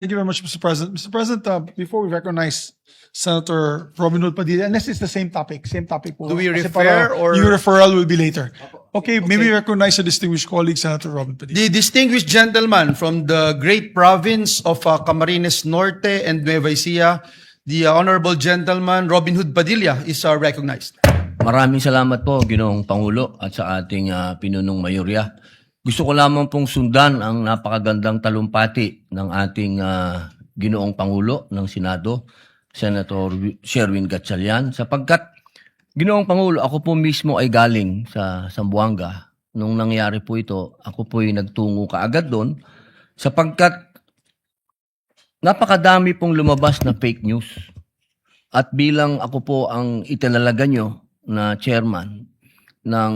Thank you very much, Mr. President. Mr. President, before we recognize Senator Robin Hood Padilla, unless it's the same topic po. Do we Kasi refer or- Yung referral will be later. Okay, maybe recognize the distinguished colleague, Senator Robin Padilla. The distinguished gentleman from the great province of Camarines Norte and Nueva Ecija, the honorable gentleman Robin Hood Padilla is recognized. Maraming salamat po, Ginoong Pangulo at sa ating pinunong mayorya. Gusto ko lamang pong sundan ang napakagandang talumpati ng ating Ginoong Pangulo ng Senado, Senator Sherwin Gatchalian, sapagkat Ginoong Pangulo, ako po mismo ay galing sa Zamboanga. Nung nangyari po ito, ako po ay nagtungo kaagad doon sapagkat napakadami pong lumabas na fake news. At bilang ako po ang itinalaga nyo na chairman ng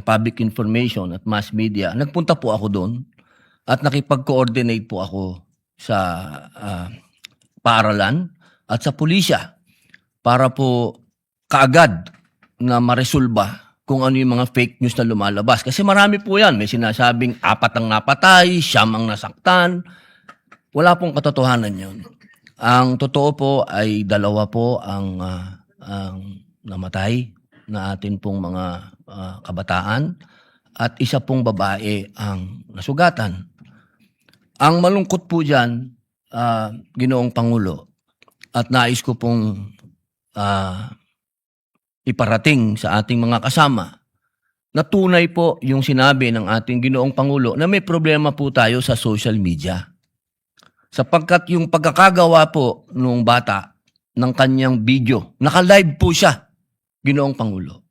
public information at mass media, nagpunta po ako doon at nakipag-coordinate po ako sa paaralan at sa pulisya para po kaagad na maresolba kung ano yung mga fake news na lumalabas. Kasi marami po yan. May sinasabing 4 ang napatay, 9 ang nasaktan. Wala pong katotohanan yun. Ang totoo po ay 2 po ang namatay na atin pong mga kabataan at 1 pong babae ang nasugatan. Ang malungkot po dyan, Ginoong Pangulo, at nais ko pong iparating sa ating mga kasama na tunay po yung sinabi ng ating Ginoong Pangulo na may problema po tayo sa social media. Sapagkat yung pagkakagawa po nung bata ng kanyang video, naka-live po siya, Ginoong Pangulo.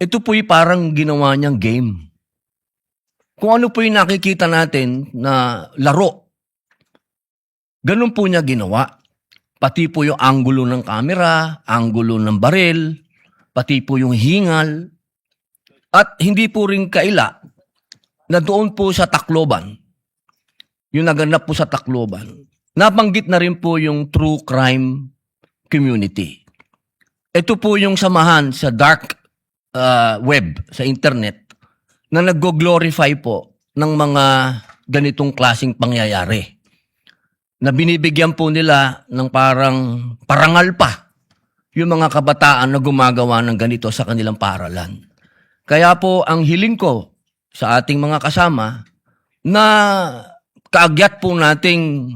Ito po'y parang ginawa niyang game. Kung ano po yung nakikita natin na laro, ganun po niya ginawa. Pati po yung anggulo ng kamera, anggulo ng baril, pati po yung hingal. At hindi po rin kaila na doon po sa Tacloban, yung naganap po sa Tacloban, nabanggit na rin po yung true crime community. Ito po yung samahan sa dark web, sa internet, na nag-glorify po ng mga ganitong klaseng pangyayari. Na binibigyan po nila ng parang parangal pa yung mga kabataan na gumagawa ng ganito sa kanilang paaralan. Kaya po ang hiling ko sa ating mga kasama na kaagyat po nating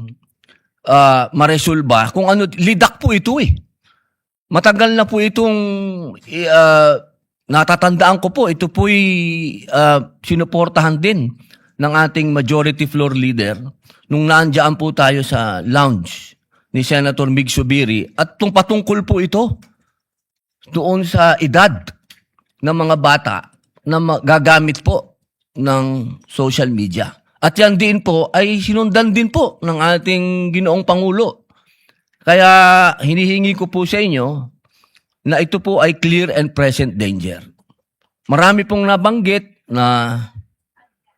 maresolba kung ano, lidak po ito eh. Matagal na po itong natatandaan ko po, ito po'y sinuportahan din ng ating majority floor leader nung naandyan po tayo sa lounge ni Senator Mig Zubiri at patungkol po ito doon sa edad ng mga bata na gagamit po ng social media. At yan din po ay sinundan din po ng ating Ginoong Pangulo. Kaya hinihingi ko po sa inyo na ito po ay clear and present danger. Marami pong nabanggit na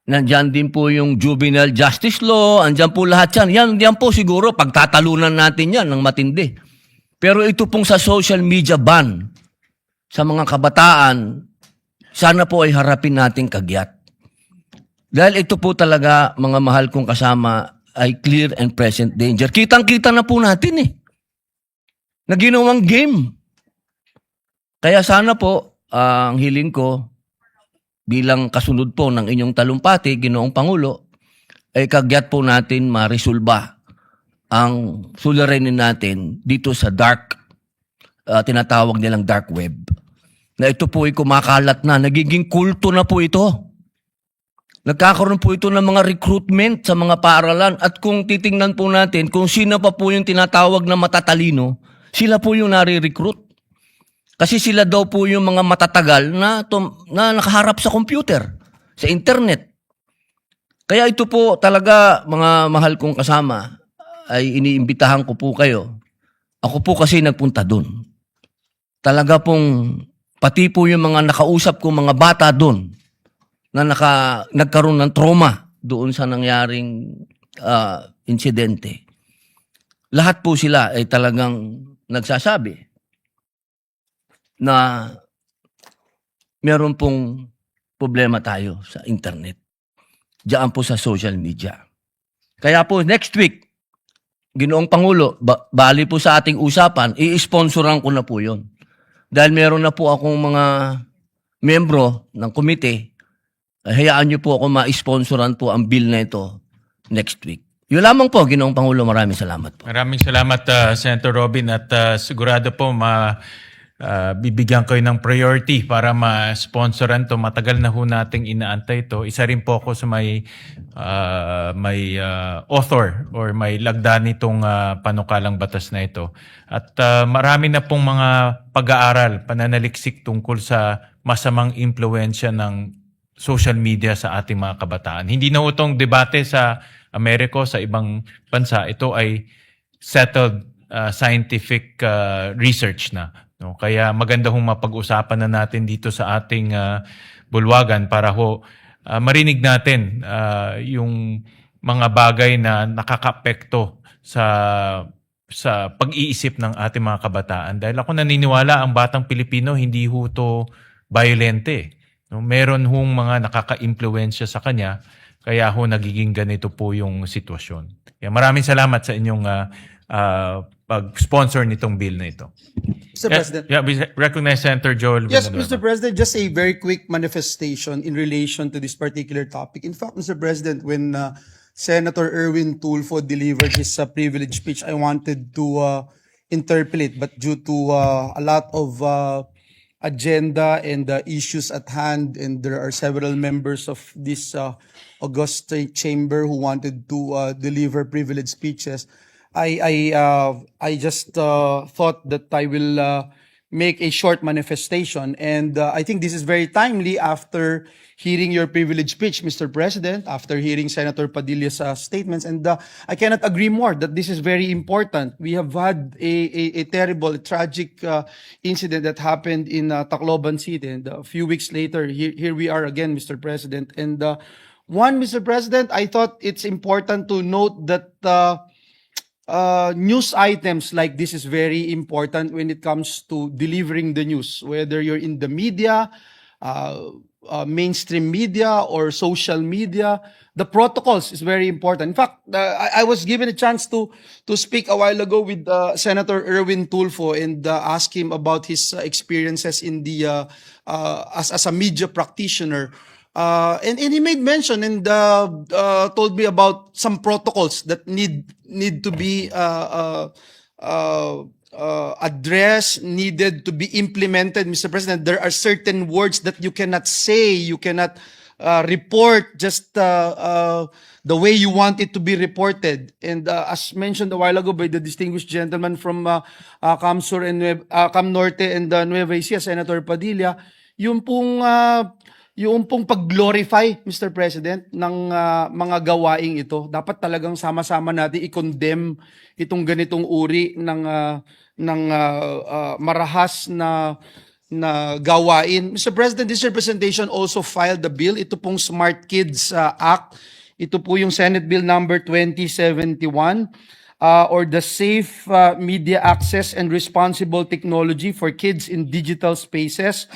nandyan din po yung juvenile justice law, andyan po lahat yan. Yan po siguro pagtatalunan natin yan ng matindi. Pero ito pong sa social media ban sa mga kabataan, sana po ay harapin natin kagyat. Dahil ito po talaga, mga mahal kong kasama, ay clear and present danger. Kitang-kita na po natin eh. Na ginawang game. Kaya sana po, ang hiling ko, bilang kasunod po ng inyong talumpati, Ginoong Pangulo, ay kagyat po natin maresolba ang suliranin natin dito sa dark, tinatawag nilang dark web. Na ito po ay kumakalat na, nagiging kulto na po ito. Nagkakaroon po ito ng mga recruitment sa mga paaralan at kung titingnan po natin kung sino pa po yung tinatawag na matatalino, sila po yung nare-recruit. Kasi sila daw po yung mga matatagal na nakaharap sa computer, sa internet. Kaya ito po talaga, mga mahal kong kasama, ay iniimbitahan ko po kayo. Ako po kasi nagpunta doon. Talaga pong, pati po yung mga nakausap ko, mga bata doon, na nagkaroon ng trauma doon sa nangyaring insidente. Lahat po sila ay talagang nagsasabi na meron pong problema tayo sa internet. Diyan po sa social media. Kaya po next week, Ginoong Pangulo, bali po sa ating usapan, i-sponsoran ko na po yon. Dahil meron na po akong mga membro ng komite, hayaan niyo po ako ma-sponsoran po ang bill na ito next week. Yun lamang po, Ginoong Pangulo, maraming salamat po. Maraming salamat, Senator Robin, at sigurado po bibigyan ko ng priority para ma-sponsoran to. Matagal na ho nating inaantay ito. Isa rin po ako sa may author or may lagda nitong panukalang batas na ito. At marami na pong mga pag-aaral, pananaliksik tungkol sa masamang impluensya ng social media sa ating mga kabataan. Hindi na itong debate sa Amerika, sa ibang bansa. Ito ay settled scientific research na. No? Kaya maganda hong mapag-usapan na natin dito sa ating bulwagan para marinig natin yung mga bagay na nakakaapekto sa pag-iisip ng ating mga kabataan. Dahil ako naniniwala ang batang Pilipino hindi ho to violente. No? Meron hong mga nakaka-impluensya sa kanya, kaya nagiging ganito po yung sitwasyon. Kaya maraming salamat sa inyong pag-sponsor nitong bill na ito. Mr. President. Yeah, we recognize Senator Joel Yes, Villanueva. Mr. President, just a very quick manifestation in relation to this particular topic. In fact, Mr. President, when Senator Erwin Tulfo delivered his privilege speech, I wanted to interpolate, but due to a lot of agenda and issues at hand, and there are several members of this august chamber who wanted to deliver privilege speeches, I just thought that I will make a short manifestation. And I think this is very timely after hearing your privilege speech, Mr. President, after hearing Senator Padilla's statements. And I cannot agree more that this is very important. We have had a terrible, tragic incident that happened in Tacloban City. And a few weeks later, here we are again, Mr. President. And Mr. President, I thought it's important to note that news items like this is very important when it comes to delivering the news, whether you're in the media, mainstream media or social media. The protocols is very important. In fact, I was given a chance to speak a while ago with Senator Erwin Tulfo and ask him about his experiences in the as a media practitioner. And he made mention and told me about some protocols that need to be addressed, needed to be implemented, Mr. President. There are certain words that you cannot say, you cannot report just the way you want it to be reported. And as mentioned a while ago by the distinguished gentleman from Cam Norte and Nueva Ecija, Senator Padilla, yung pong pag-glorify, Mr. President, ng mga gawaing ito, dapat talagang sama-sama natin i-condemn itong ganitong uri ng marahas na gawain. Mr. President, this representation also filed the bill. Ito pong Smart Kids Act. Ito po yung Senate Bill number 2071 or the Safe Media Access and Responsible Technology for Kids in Digital Spaces.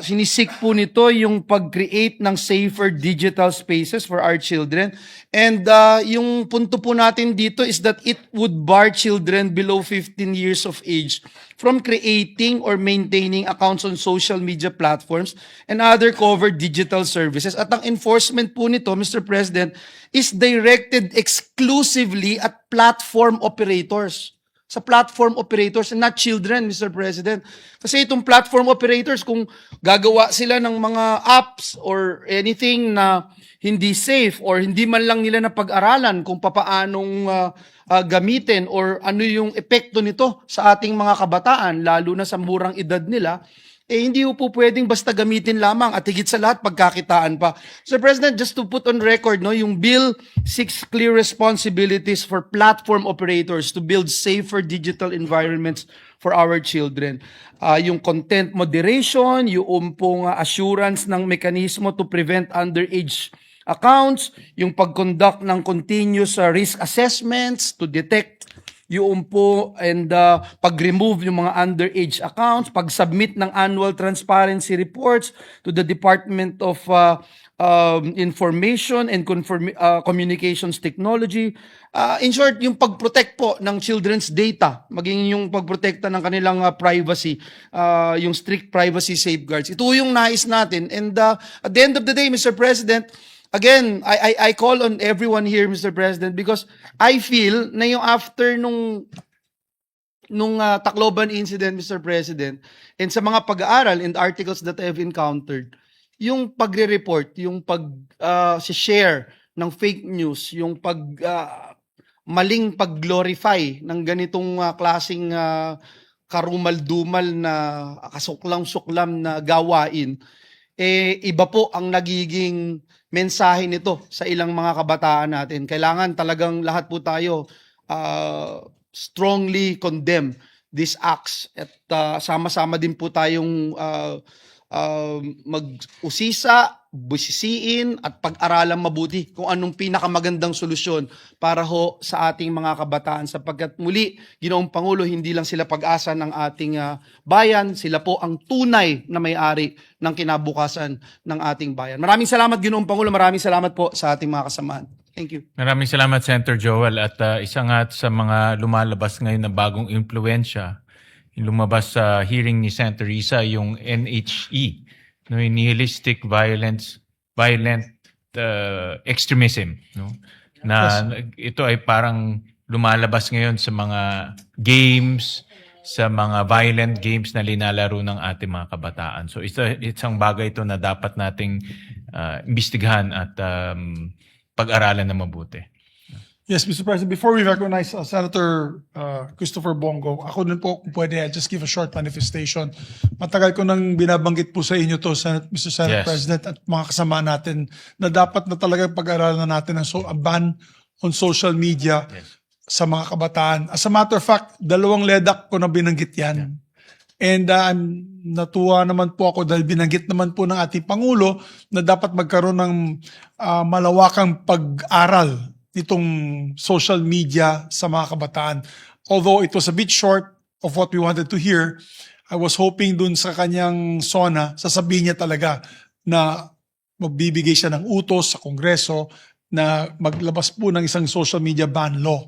Sinisik po nito yung pag-create ng safer digital spaces for our children. And yung punto po natin dito is that it would bar children below 15 years of age from creating or maintaining accounts on social media platforms and other covered digital services. At ang enforcement po nito, Mr. President, is directed exclusively at platform operators. Sa platform operators and not children, Mr. President. Kasi itong platform operators, kung gagawa sila ng mga apps or anything na hindi safe or hindi man lang nila na pag-aralan kung papaanong gamitin or ano yung epekto nito sa ating mga kabataan, lalo na sa murang edad nila, hindi po pwedeng basta gamitin lamang at higit sa lahat pagkakitaan pa. Sir President, just to put on record, yung bill seeks clear responsibilities for platform operators to build safer digital environments for our children. Yung content moderation, yung pong assurance ng mekanismo to prevent underage accounts, yung pag-conduct ng continuous risk assessments to detect yung po and pag-remove yung mga underage accounts, pag-submit ng annual transparency reports to the Department of information and communications technology. In short, yung pag-protect po ng children's data, maging yung pagprotekta ng kanilang privacy, yung strict privacy safeguards. Ito yung nais natin. And at the end of the day, Mr. President, again, I call on everyone here, Mr. President, because I feel na yung after nung Tacloban incident, Mr. President, and sa mga pag-aaral and articles that I have encountered, yung pagre-report, yung pag-share ng fake news, yung maling pag-glorify ng ganitong klaseng karumal-dumal na kasuklam-suklam na gawain, iba po ang nagiging mensahe nito sa ilang mga kabataan natin. Kailangan talagang lahat po tayo strongly condemn these acts at sama-sama din po tayong mag-usisa, busisiin at pag-aralan mabuti kung anong pinakamagandang solusyon para ho sa ating mga kabataan, sapagkat muli, Ginoong Pangulo, hindi lang sila pag-asa ng ating bayan, sila po ang tunay na may-ari ng kinabukasan ng ating bayan. Maraming salamat, Ginoong Pangulo, maraming salamat po sa ating mga kasamahan. Thank you. Maraming salamat, Senator Joel. At isa nga sa mga lumalabas ngayon na bagong impluensya, yung lumabas sa hearing ni Senator Risa, yung NHE, no, yung nihilistic violent extremism. No? Na ito ay parang lumalabas ngayon sa mga games, sa mga violent games na linalaro ng ating mga kabataan. So isang bagay ito na dapat nating imbestigahan at pag-aralan na mabuti. Yes, Mr. President, before we recognize Senator Christopher Bongo, ako din po, kung pwede, just give a short manifestation. Matagal ko nang binabanggit po sa inyo to, Mr. Senate Yes. President, at mga kasama natin, na dapat na talagang pag-aralan natin ang ban on social media sa mga kabataan. As a matter of fact, 2 LEDAC ko na binanggit yan. And natuwa naman po ako dahil binanggit naman po ng ating Pangulo na dapat magkaroon ng malawakang pag-aral nitong social media sa mga kabataan. Although it was a bit short of what we wanted to hear, I was hoping dun sa kanyang SONA, sasabihin niya talaga na magbibigay siya ng utos sa Kongreso na maglabas po ng isang social media ban law.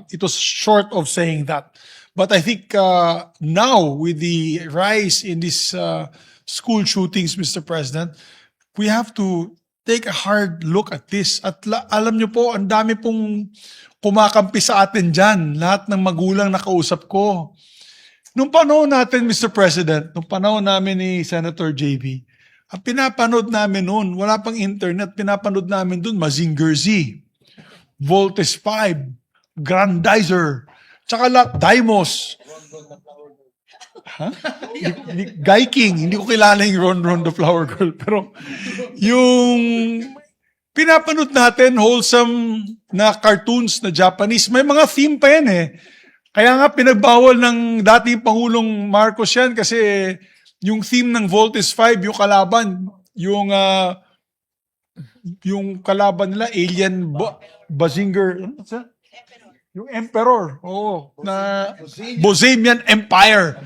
It was short of saying that. But I think now with the rise in these school shootings, Mr. President, we have to take a hard look at this. At alam niyo po, ang dami pong kumakampi sa atin dyan. Lahat ng magulang nakausap ko. Nung panahon natin, Mr. President, nung panahon namin ni Senator JB, ang pinapanood namin noon, wala pang internet, pinapanood namin doon, Mazinger Z, Voltes 5, Grandizer, tsaka lahat, Dimos. Guy King, hindi ko kilala yung Ron the Flower Girl. Pero yung pinapanood natin, wholesome na cartoons na Japanese, may mga theme pa yan eh. Kaya nga pinagbawal ng dating Pangulong Marcos yan kasi yung theme ng Voltes 5, yung kalaban, yung kalaban nila, Alien Bazinger, yung Emperor, na Bosemian Empire,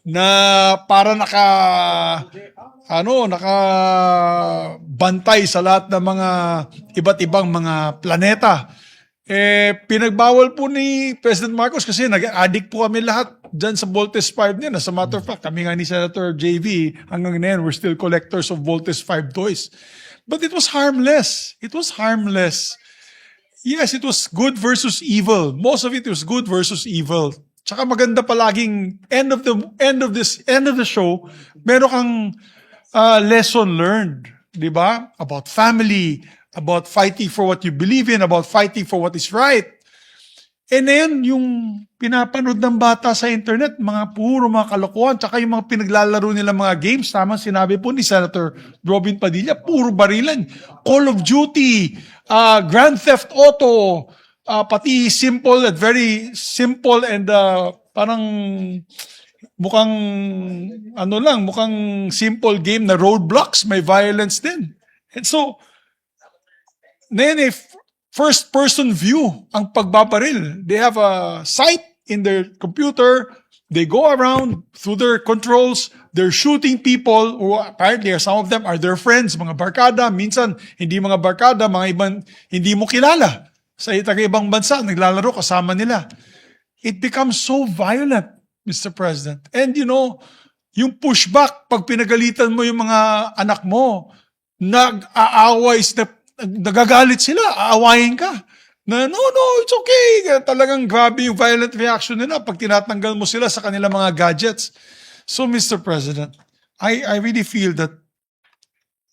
na para nakabantay sa lahat ng mga iba't ibang mga planeta. Pinagbawal po ni President Marcos kasi nag-addict po kami lahat dyan sa Voltes 5 niya. As a matter of fact, kami nga ni Senator JV, hanggang ngayon, we're still collectors of Voltes 5 toys. But it was harmless. It was harmless. Yes, it was good versus evil. Most of it was good versus evil. Tsaka maganda palaging end of the show, meron kang lesson learned, di ba? About family, about fighting for what you believe in, about fighting for what is right. And then, yung pinapanood ng bata sa internet, mga kalokohan, tsaka yung mga pinaglalaro nila mga games, tama sinabi po ni Senator Robin Padilla, puro barilan. Call of Duty, Grand Theft Auto, pati very simple and parang mukhang simple game na Roadblocks, may violence din. And so, then if first-person view ang pagbabaril. They have a sight in their computer. They go around through their controls. they're shooting people who apparently some of them are their friends, mga barkada, minsan hindi mga barkada, mga ibang hindi mo kilala sa taga-ibang bansa, naglalaro kasama nila. It becomes so violent, Mr. President. And you know, yung pushback, pag pinagalitan mo yung mga anak mo, nag-aaway, nagagalit sila, aawayin ka. Na, no, it's okay. Talagang grabe yung violent reaction nila pag tinatanggal mo sila sa kanilang mga gadgets. So, Mr. President, I really feel that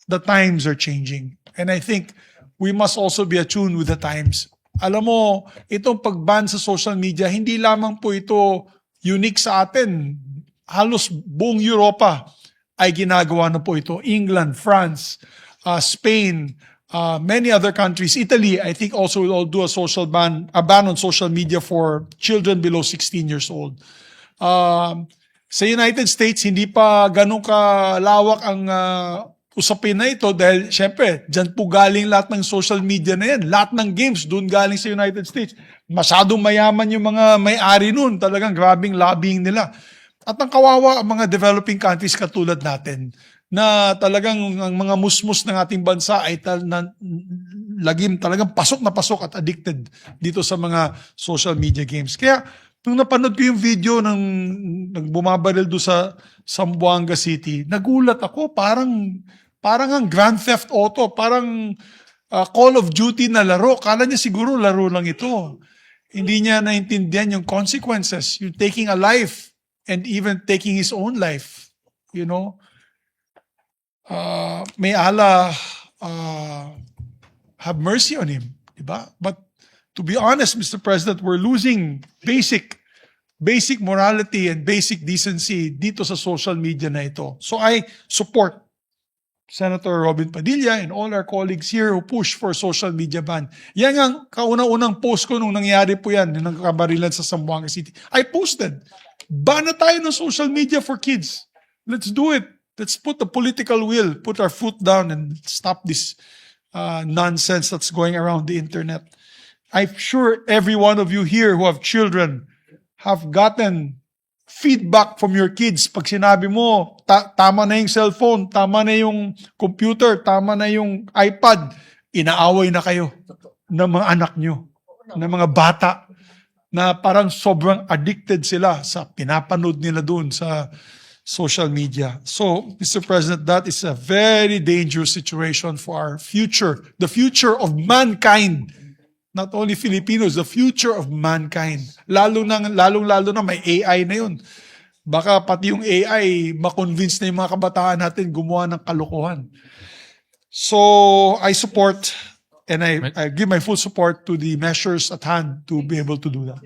the times are changing. And I think we must also be attuned with the times. Alam mo, itong pag-ban sa social media, hindi lamang po ito unique sa atin. Halos buong Europa ay ginagawa na po ito. England, France, Spain, many other countries. Italy, I think also will all do a ban on social media for children below 16 years old. Sa United States, hindi pa ganun kalawak ang usapin na ito dahil syempre, dyan po galing lahat ng social media na yan. Lahat ng games doon galing sa United States. Masyadong mayaman yung mga may-ari nun. Talagang grabing lobbying nila. At ang kawawa ang mga developing countries katulad natin na talagang ang mga musmus ng ating bansa ay lagim talagang pasok na pasok at addicted dito sa mga social media games. Kaya nung napanood ko yung video ng nagbumabaril do sa Zamboanga City, nagulat ako, parang ang Grand Theft Auto, parang Call of Duty na laro. Kala niya siguro laro lang ito. Hindi niya naintindihan yung consequences, yung taking a life and even taking his own life. You know? May Allah have mercy on him. Diba? But to be honest, Mr. President, we're losing basic morality and basic decency dito sa social media na ito. So I support Senator Robin Padilla and all our colleagues here who push for social media ban. Yan ang kauna-unang post ko nung nangyari po yan, nung nagkabarilan sa Zamboanga City. I posted, ban na tayo ng social media for kids. Let's do it. Let's put the political will, put our foot down and stop this nonsense that's going around the internet. I'm sure every one of you here who have children have gotten feedback from your kids. Pag sinabi mo, tama na yung cellphone, tama na yung computer, tama na yung iPad, inaaway na kayo ng mga anak nyo, ng mga bata, na parang sobrang addicted sila sa pinapanood nila doon sa social media. So, Mr. President, that is a very dangerous situation for our future, the future of mankind. Not only Filipinos, the future of mankind. Lalong na may AI na yun. Baka pati yung AI, makonvince na yung mga kabataan natin gumawa ng kalokohan. So, I support and I give my full support to the measures at hand to be able to do that.